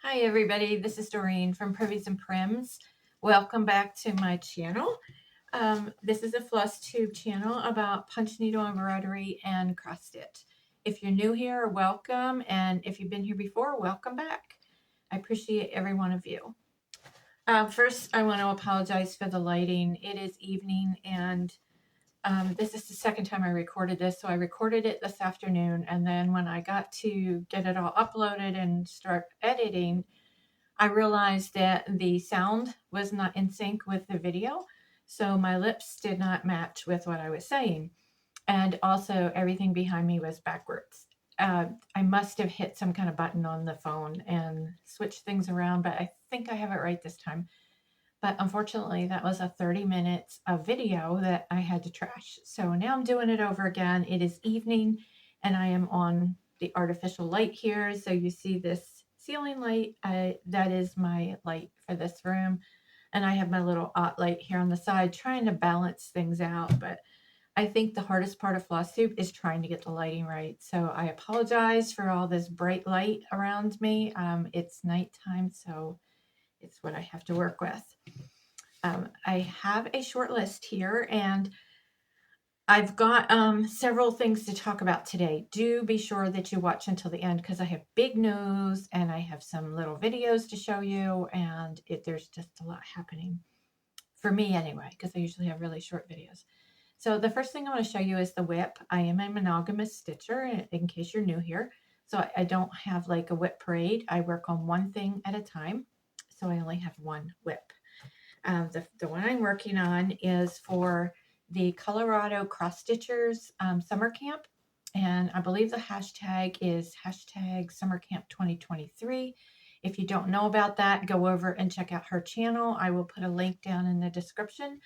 Hi everybody, this is Doreen from Privies and Prims. Welcome back to my channel. This is a Flosstube channel about punch needle embroidery and cross stitch. If you're new here, welcome, and if you've been here before, welcome back. I appreciate every one of you. First, I want to apologize for the lighting. It is evening and this is the second time I recorded this. So I recorded it this afternoon, and then when I got to get it all uploaded and start editing, I realized that the sound was not in sync with the video. So my lips did not match with what I was saying. And also everything behind me was backwards. I must have hit some kind of button on the phone and switched things around, but I think I have it right this time. But unfortunately, that was a 30 minutes of video that I had to trash. So now I'm doing it over again. It is evening and I am on the artificial light here. So you see this ceiling light. That is my light for this room. And I have my little light here on the side trying to balance things out. But I think the hardest part of Flosstube is trying to get the lighting right. So I apologize for all this bright light around me. It's nighttime, so it's what I have to work with. I have a short list here, and I've got several things to talk about today. Do be sure that you watch until the end because I have big news and I have some little videos to show you, and there's just a lot happening for me anyway, because I usually have really short videos. So the first thing I want to show you is the WIP. I am a monogamous stitcher in case you're new here. So I don't have like a WIP parade. I work on one thing at a time. So I only have one WIP. The one I'm working on is for the Colorado Cross Stitchers summer camp. And I believe the hashtag is hashtag summer camp 2023. If you don't know about that, go over and check out her channel. I will put a link down in the description.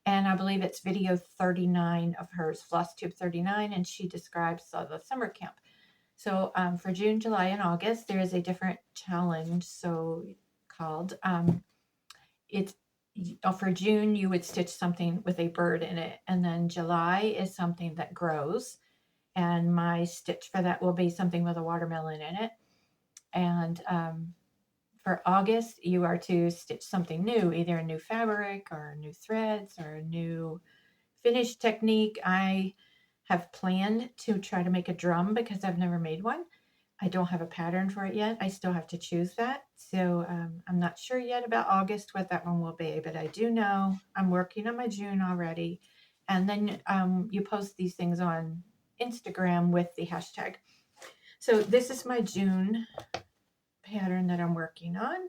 And I believe it's video 39 of hers, Flosstube 39, and she describes the summer camp. So for June, July, and August, there is a different challenge, so called. It's for June, you would stitch something with a bird in it. And then July is something that grows. And my stitch for that will be something with a watermelon in it. And for August, you are to stitch something new, either a new fabric or new threads or a new finish technique. I have planned to try to make a drum because I've never made one. I don't have a pattern for it yet. I still have to choose that. So I'm not sure yet about August what that one will be, but I do know I'm working on my June already. And then you post these things on Instagram with the hashtag. So this is my June pattern that I'm working on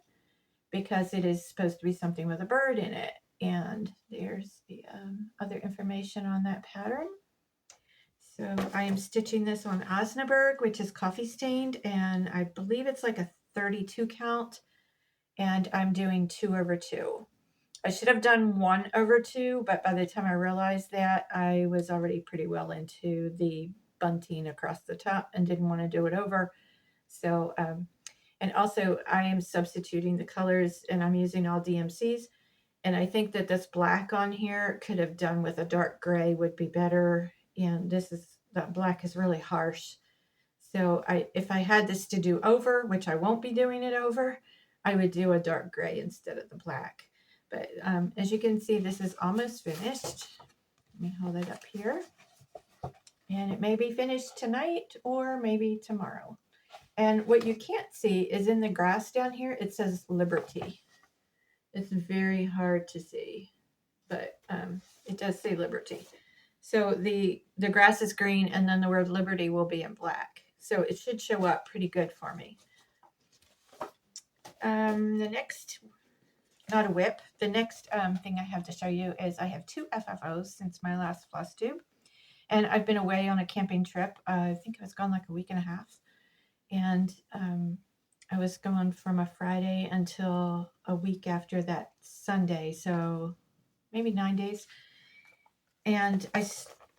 because it is supposed to be something with a bird in it. And there's the other information on that pattern. So I am stitching this on Osnaburg, which is coffee stained, and I believe it's like a 32 count, and I'm doing 2/2. I should have done 1/2, but by the time I realized that, I was already pretty well into the bunting across the top and didn't want to do it over. So, and also I am substituting the colors, and I'm using all DMCs. And I think that this black on here could have done with a dark gray would be better. And that black is really harsh. So if I had this to do over, which I won't be doing it over, I would do a dark gray instead of the black. But as you can see, this is almost finished. Let me hold it up here. And it may be finished tonight or maybe tomorrow. And what you can't see is in the grass down here, it says Liberty. It's very hard to see, but it does say Liberty. So the grass is green, and then the word Liberty will be in black. So it should show up pretty good for me. The next, not a WIP, the next thing I have to show you is I have 2 FFOs since my last Flosstube. And I've been away on a camping trip. I think I was gone like a week and a half. And I was gone from a Friday until a week after that Sunday, so maybe 9 days. And I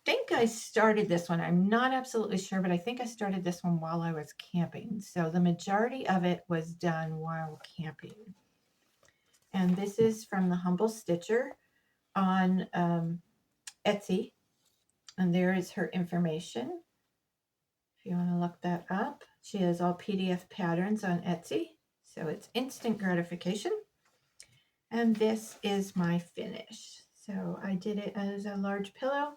think I started this one. I'm not absolutely sure, but I think I started this one while I was camping. So the majority of it was done while camping. And this is from the Humble Stitcher on Etsy. And there is her information. If you want to look that up. She has all PDF patterns on Etsy. So it's instant gratification. And this is my finish. So I did it as a large pillow.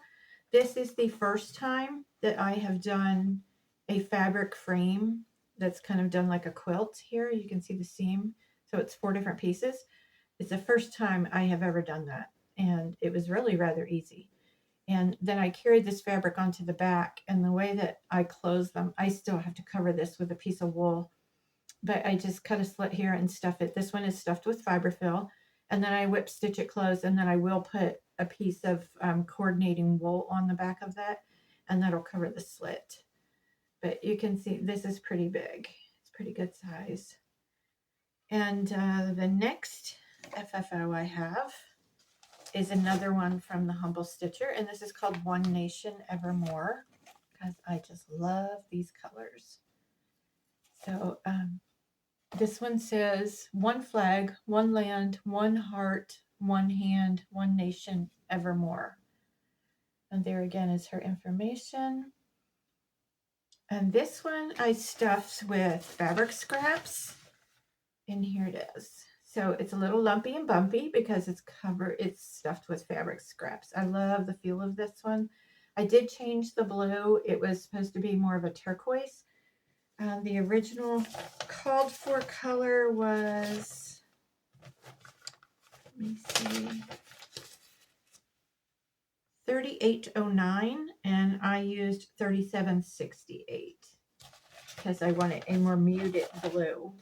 This is the first time that I have done a fabric frame that's kind of done like a quilt here. You can see the seam. So it's 4 different pieces. It's the first time I have ever done that. And it was really rather easy. And then I carried this fabric onto the back, and the way that I close them, I still have to cover this with a piece of wool, but I just cut a slit here and stuff it. This one is stuffed with fiberfill, and then I whip stitch it closed, and then I will put a piece of coordinating wool on the back of that, and that'll cover the slit. But you can see this is pretty big. It's pretty good size. And the next FFO I have is another one from the Humble Stitcher, and this is called One Nation Evermore, because I just love these colors. So this one says, one flag, one land, one heart, one hand, one nation evermore. And there again is her information. And this one I stuffed with fabric scraps, and here it is. So it's a little lumpy and bumpy because it's stuffed with fabric scraps. I love the feel of this one. I did change the blue. It was supposed to be more of a turquoise. The original called for color was, let me see, 3809, and I used 3768 because I wanted a more muted blue.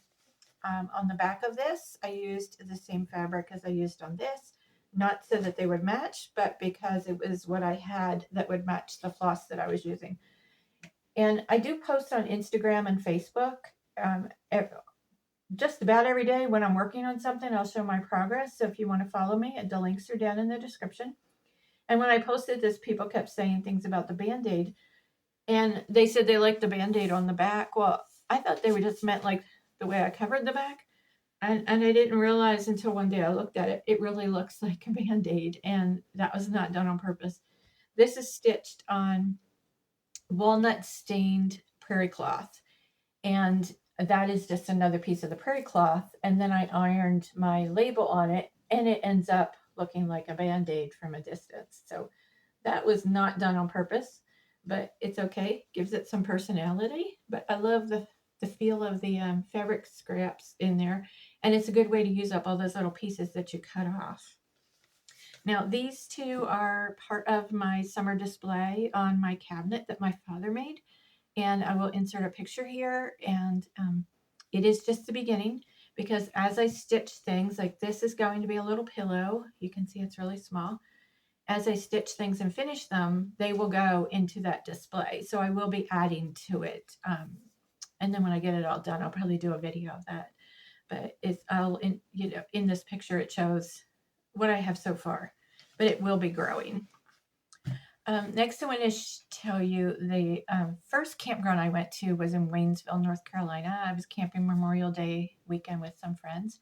On the back of this, I used the same fabric as I used on this, not so that they would match, but because it was what I had that would match the floss that I was using. And I do post on Instagram and Facebook just about every day when I'm working on something. I'll show my progress. So if you want to follow me, the links are down in the description. And when I posted this, people kept saying things about the Band-Aid. And they said they liked the Band-Aid on the back. Well, I thought they were just meant like the way I covered the back. And I didn't realize until one day I looked at it, it really looks like a Band-Aid. And that was not done on purpose. This is stitched on walnut stained prairie cloth. And that is just another piece of the prairie cloth. And then I ironed my label on it, and it ends up looking like a Band-Aid from a distance. So that was not done on purpose, but it's okay. Gives it some personality. But I love the feel of the fabric scraps in there. And it's a good way to use up all those little pieces that you cut off. Now, these two are part of my summer display on my cabinet that my father made. And I will insert a picture here. And it is just the beginning, because as I stitch things, like this is going to be a little pillow. You can see it's really small. As I stitch things and finish them, they will go into that display. So I will be adding to it. And then when I get it all done, I'll probably do a video of that. But in this picture, it shows what I have so far, but it will be growing. Next, I want to tell you the first campground I went to was in Waynesville, North Carolina. I was camping Memorial Day weekend with some friends.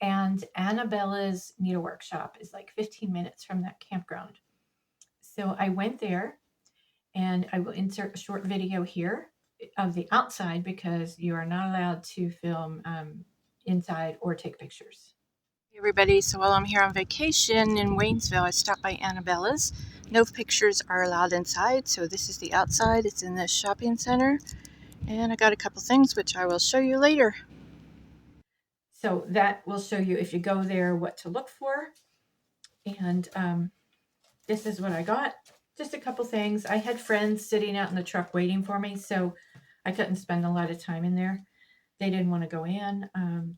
And Annabella's Needle Workshop is like 15 minutes from that campground. So I went there, and I will insert a short video here of the outside because you are not allowed to film inside or take pictures. Hey everybody, so while I'm here on vacation in Waynesville, I stopped by Annabella's. No pictures are allowed inside, so this is the outside. It's in the shopping center, and I got a couple things which I will show you later. So that will show you, if you go there, what to look for. And this is what I got. Just a couple things. I had friends sitting out in the truck waiting for me, so I couldn't spend a lot of time in there. They didn't want to go in.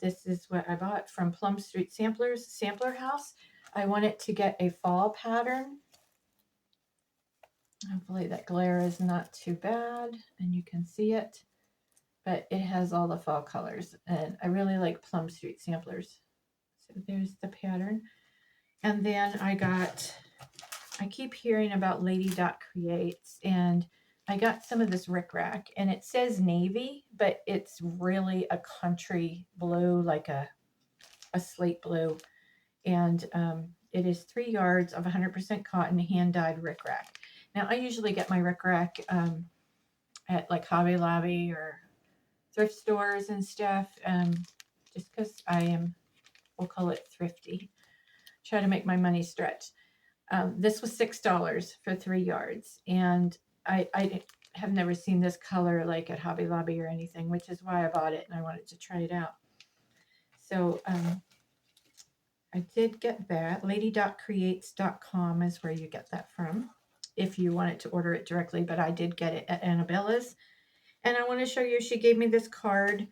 This is what I bought from Plum Street Sampler House. I wanted to get a fall pattern. Hopefully that glare is not too bad and you can see it. But it has all the fall colors, and I really like Plum Street Samplers. So there's the pattern. And then I keep hearing about Lady Dot Creates, and I got some of this rickrack, and it says navy, but it's really a country blue, like a slate blue. And it is 3 yards of 100% cotton hand-dyed rickrack. Now, I usually get my rickrack at like Hobby Lobby or thrift stores and stuff. just because I am, we'll call it thrifty. Try to make my money stretch. This was $6 for 3 yards, and I have never seen this color like at Hobby Lobby or anything, which is why I bought it and I wanted to try it out. So I did get that. lady.creates.com is where you get that from if you wanted to order it directly, but I did get it at Annabella's. And I want to show you, she gave me this card,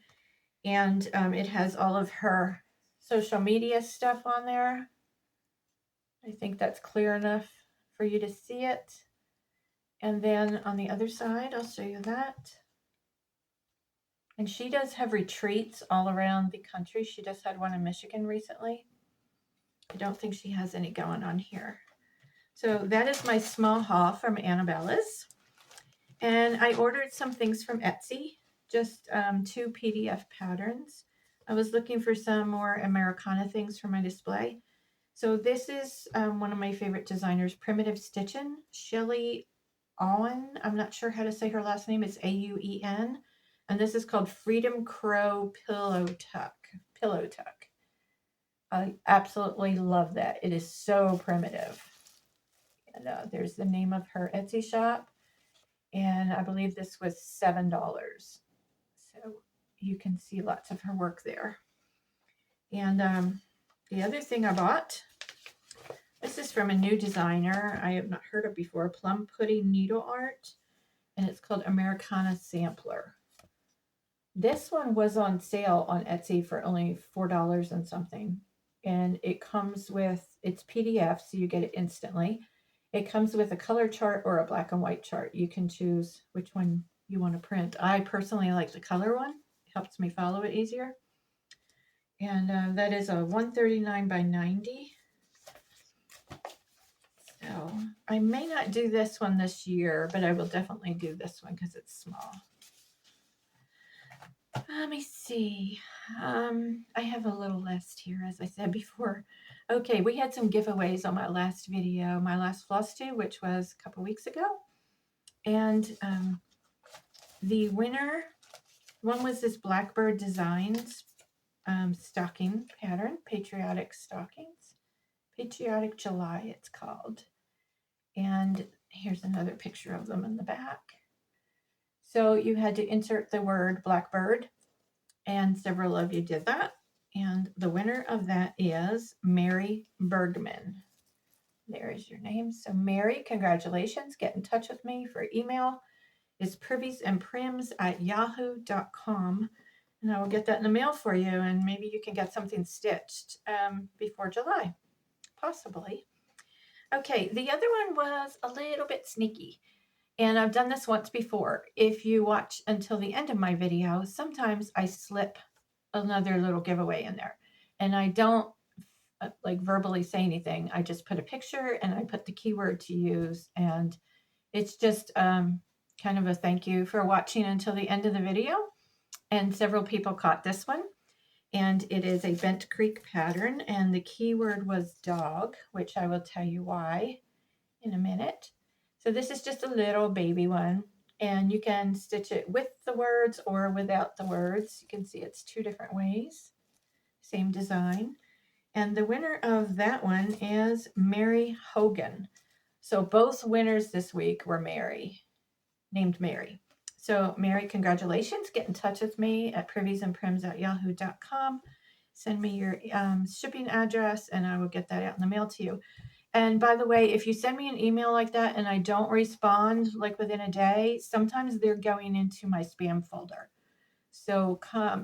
and it has all of her social media stuff on there. I think that's clear enough for you to see it. And then on the other side, I'll show you that. And she does have retreats all around the country. She just had one in Michigan recently. I don't think she has any going on here. So that is my small haul from Annabella's. And I ordered some things from Etsy, just 2 PDF patterns. I was looking for some more Americana things for my display. So this is one of my favorite designers, Primitive Stitchin', Shelly Auen. I'm not sure how to say her last name. It's Auen. And this is called Freedom Crow Pillow Tuck. I absolutely love that. It is so primitive. And there's the name of her Etsy shop. And I believe this was $7. So you can see lots of her work there. And the other thing I bought, this is from a new designer I have not heard of before, Plum Pudding Needle Art. And it's called Americana Sampler. This one was on sale on Etsy for only $4 and something. And it comes with, it's PDF, so you get it instantly. It comes with a color chart or a black and white chart. You can choose which one you want to print. I personally like the color one. It helps me follow it easier. And that is a 139 by 90. So I may not do this one this year, but I will definitely do this one because it's small. Let me see. I have a little list here, as I said before. Okay, we had some giveaways on my last video, my last Flosstube, which was a couple weeks ago. And the winner, one was this Blackbird Designs stocking pattern, Patriotic Stockings. Patriotic July, it's called. And here's another picture of them in the back. So you had to insert the word Blackbird, and several of you did that. And the winner of that is Mary Bergman. There is your name. So Mary, congratulations. Get in touch with me for email. It's priviesandprims@yahoo.com. And I will get that in the mail for you. And maybe you can get something stitched before July. Possibly. Okay, the other one was a little bit sneaky. And I've done this once before. If you watch until the end of my video, sometimes I slip another little giveaway in there. And I don't like verbally say anything. I just put a picture and I put the keyword to use. And it's just kind of a thank you for watching until the end of the video. And several people caught this one. And it is a Bent Creek pattern. And the keyword was dog, which I will tell you why in a minute. So this is just a little baby one, and you can stitch it with the words or without the words. You can see it's 2 different ways, same design. And the winner of that one is Mary Hogan. So both winners this week were named Mary. So Mary, congratulations. Get in touch with me at priviesandprims@yahoo.com. Send me your shipping address, and I will get that out in the mail to you. And by the way, if you send me an email like that and I don't respond like within a day, sometimes they're going into my spam folder. So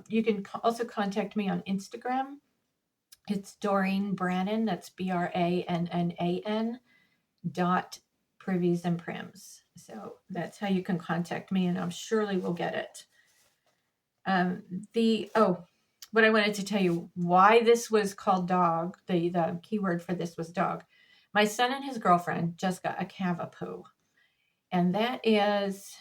you can also contact me on Instagram. It's Doreen Brannan. That's BRANNAN .priviesandprims. So that's how you can contact me, and I'm surely will get it. What I wanted to tell you, why this was called dog, the keyword for this was dog. My son and his girlfriend just got a Cavapoo, and that is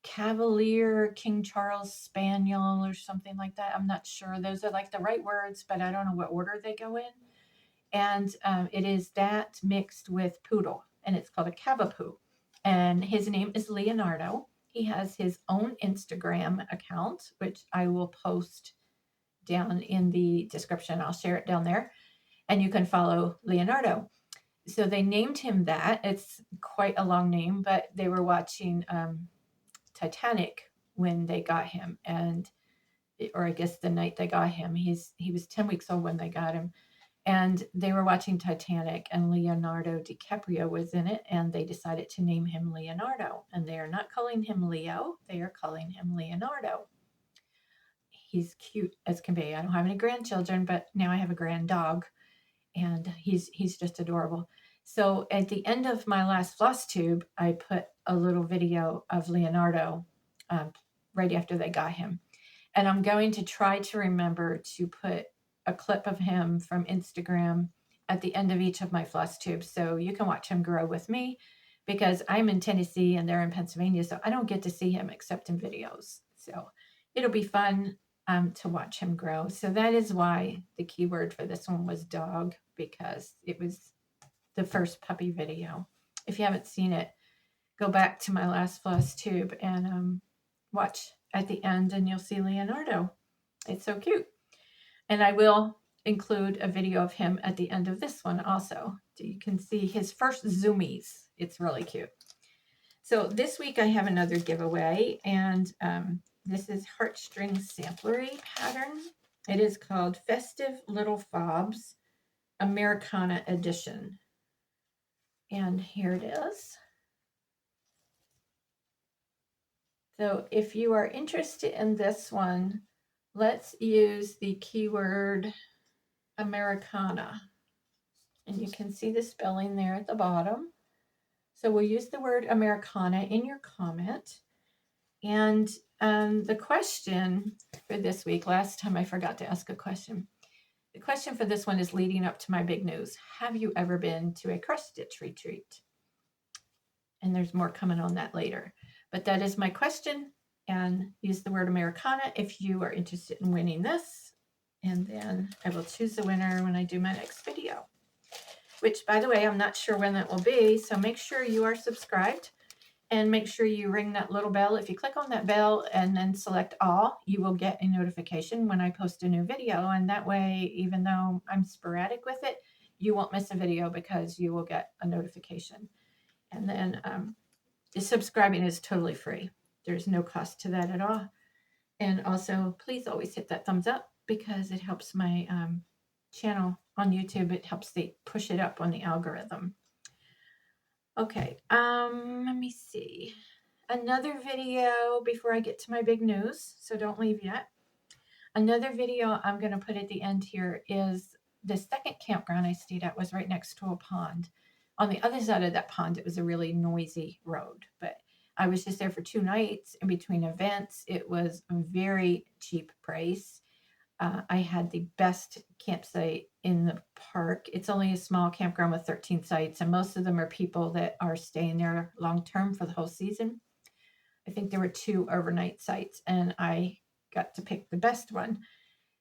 Cavalier King Charles Spaniel or something like that. I'm not sure. Those are like the right words, but I don't know what order they go in. And it is that mixed with poodle, and it's called a Cavapoo. And his name is Leonardo. He has his own Instagram account, which I will post down in the description. I'll share it down there, and you can follow Leonardo. So they named him that. It's quite a long name, but they were watching Titanic when they got him, and or I guess the night they got him. He was 10 weeks old when they got him, and they were watching Titanic, and Leonardo DiCaprio was in it, and they decided to name him Leonardo. And they are not calling him Leo; they are calling him Leonardo. He's cute as can be. I don't have any grandchildren, but now I have a grand dog, and he's just adorable. So at the end of my last Flosstube, I put a little video of Leonardo right after they got him. And I'm going to try to remember to put a clip of him from Instagram at the end of each of my Flosstubes so you can watch him grow with me, because I'm in Tennessee and they're in Pennsylvania, so I don't get to see him except in videos. So it'll be fun to watch him grow. So that is why the keyword for this one was dog, because it was the first puppy video. If you haven't seen it, go back to my last Flosstube and watch at the end, and you'll see Leonardo. It's so cute. And I will include a video of him at the end of this one also, so you can see his first zoomies. It's really cute. So this week I have another giveaway, and this is Heartstring Samplery pattern. It is called Festive Little Fobs Americana Edition. And here it is. So if you are interested in this one, let's use the keyword Americana. And you can see the spelling there at the bottom. So we'll use the word Americana in your comment. And the question for this week, last time I forgot to ask a question. The question for this one is leading up to my big news. Have you ever been to a cross stitch retreat? And there's more coming on that later. But that is my question. And use the word Americana if you are interested in winning this. And then I will choose the winner when I do my next video. Which, by the way, I'm not sure when that will be. So make sure you are subscribed. And make sure you ring that little bell. If you click on that bell and then select all, you will get a notification when I post a new video. And that way, even though I'm sporadic with it, you won't miss a video because you will get a notification. And then subscribing is totally free. There's no cost to that at all. And also, please always hit that thumbs up because it helps my channel on YouTube. It helps push it up on the algorithm. Okay, let me see. Another video before I get to my big news, so don't leave yet. Another video I'm going to put at the end here is the second campground I stayed at was right next to a pond. On the other side of that pond, it was a really noisy road, but I was just there for 2 nights in between events. It was a very cheap price. I had the best campsite in the park. It's only a small campground with 13 sites, and most of them are people that are staying there long-term for the whole season. I think there were 2 overnight sites, and I got to pick the best one.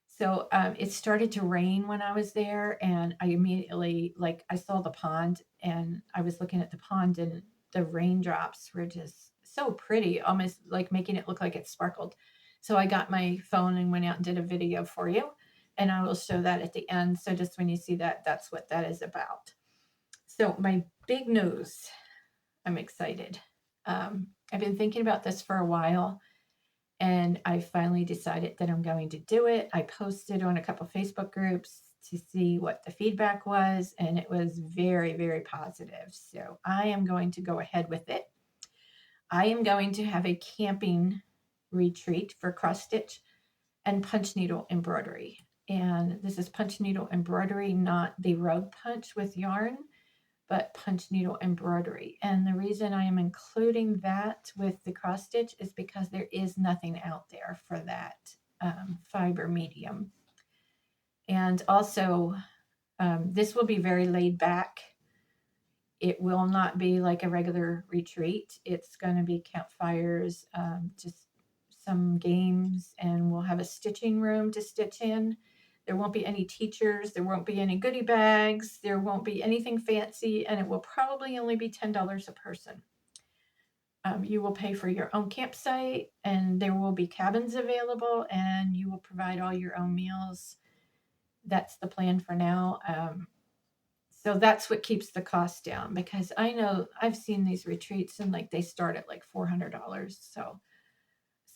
So it started to rain when I was there, and I immediately, I saw the pond, and I was looking at the pond, and the raindrops were just so pretty, almost like making it look like it sparkled. So I got my phone and went out and did a video for you, and I will show that at the end. So just when you see that, that's what that is about. So my big news, I'm excited. I've been thinking about this for a while, and I finally decided that I'm going to do it. I posted on a couple Facebook groups to see what the feedback was, and it was very, very positive. So I am going to go ahead with it. I am going to have a camping retreat for cross stitch and punch needle embroidery. And this is punch needle embroidery, not the rug punch with yarn, but punch needle embroidery. And the reason I am including that with the cross stitch is because there is nothing out there for that fiber medium. And also, this will be very laid back. It will not be like a regular retreat. It's going to be campfires, just some games, and we'll have a stitching room to stitch in. There won't be any teachers. There won't be any goodie bags. There won't be anything fancy, and it will probably only be $10 a person. You will pay for your own campsite, and there will be cabins available, and you will provide all your own meals. That's the plan for now. So that's what keeps the cost down, because I know I've seen these retreats and like they start at like $400. So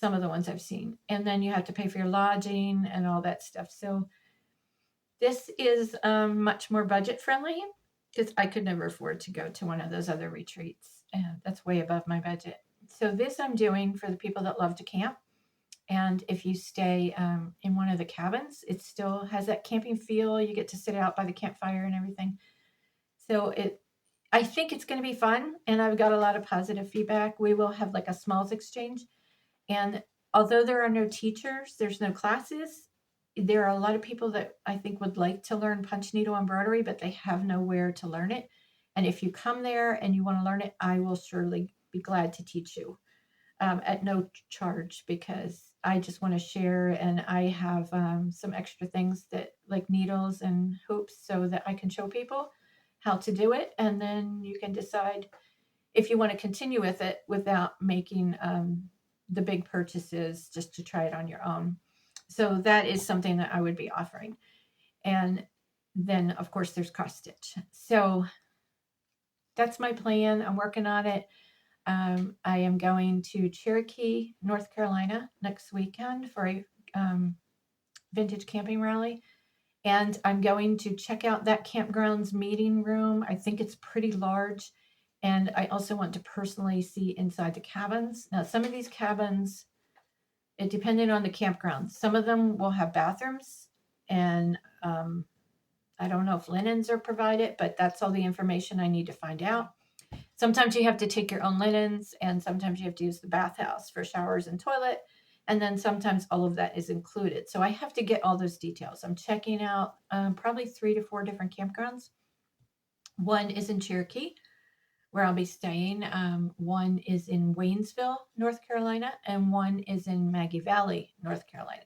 some of the ones I've seen, and then you have to pay for your lodging and all that stuff. So this is much more budget friendly, because I could never afford to go to one of those other retreats, and that's way above my budget. So this I'm doing for the people that love to camp. And if you stay in one of the cabins, it still has that camping feel. You get to sit out by the campfire and everything. So I think it's going to be fun, and I've got a lot of positive feedback. We will have like a smalls exchange, and although there are no teachers, there's no classes, there are a lot of people that I think would like to learn punch needle embroidery, but they have nowhere to learn it. And if you come there and you want to learn it, I will surely be glad to teach you at no charge, because I just want to share, and I have some extra things that like needles and hoops so that I can show people how to do it, and then you can decide if you want to continue with it without making the big purchases just to try it on your own. So that is something that I would be offering. And then of course there's cross stitch. So that's my plan. I'm working on it. I am going to Cherokee, North Carolina next weekend for a vintage camping rally. And I'm going to check out that campground's meeting room. I think it's pretty large. And I also want to personally see inside the cabins. Now, some of these cabins, it depended on the campground. Some of them will have bathrooms, and I don't know if linens are provided, but that's all the information I need to find out. Sometimes you have to take your own linens, and sometimes you have to use the bathhouse for showers and toilet. And then sometimes all of that is included. So I have to get all those details. I'm checking out probably 3 to 4 different campgrounds. One is in Cherokee, where I'll be staying. One is in Waynesville, North Carolina, and one is in Maggie Valley, North Carolina.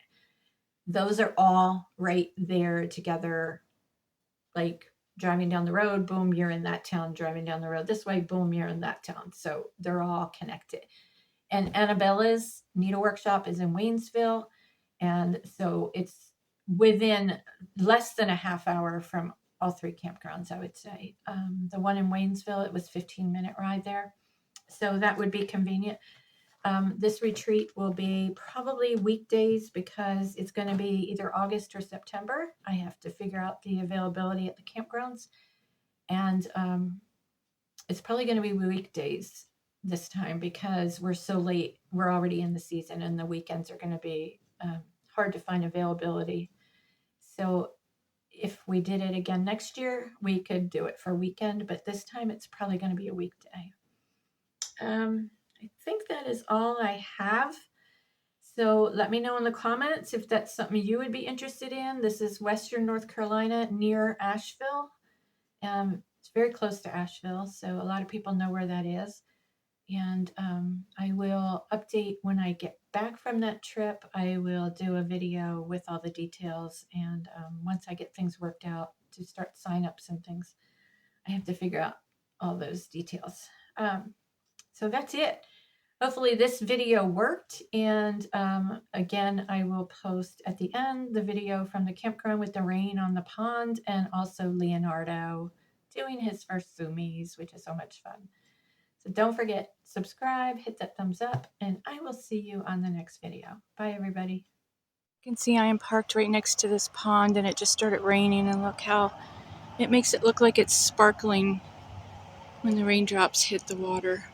Those are all right there together, like driving down the road, boom, you're in that town. Driving down the road this way, boom, you're in that town. So they're all connected. And Annabella's needle workshop is in Waynesville. And so it's within less than a half hour from all 3 campgrounds, I would say. The one in Waynesville, it was a 15-minute ride there. So that would be convenient. This retreat will be probably weekdays, because it's going to be either August or September. I have to figure out the availability at the campgrounds. And it's probably going to be weekdays this time, because we're so late. We're already in the season, and the weekends are going to be hard to find availability. So if we did it again next year, we could do it for a weekend, but this time it's probably going to be a weekday. I think that is all I have. So let me know in the comments if that's something you would be interested in. This is Western North Carolina, near Asheville. It's very close to Asheville, so a lot of people know where that is. And I will update when I get back from that trip. I will do a video with all the details. And once I get things worked out to start sign-ups and things, I have to figure out all those details. So that's it. Hopefully this video worked. And again, I will post at the end the video from the campground with the rain on the pond, and also Leonardo doing his first zoomies, which is so much fun. So don't forget, subscribe, hit that thumbs up, and I will see you on the next video. Bye, everybody. You can see I am parked right next to this pond, and it just started raining, and look how it makes it look like it's sparkling when the raindrops hit the water.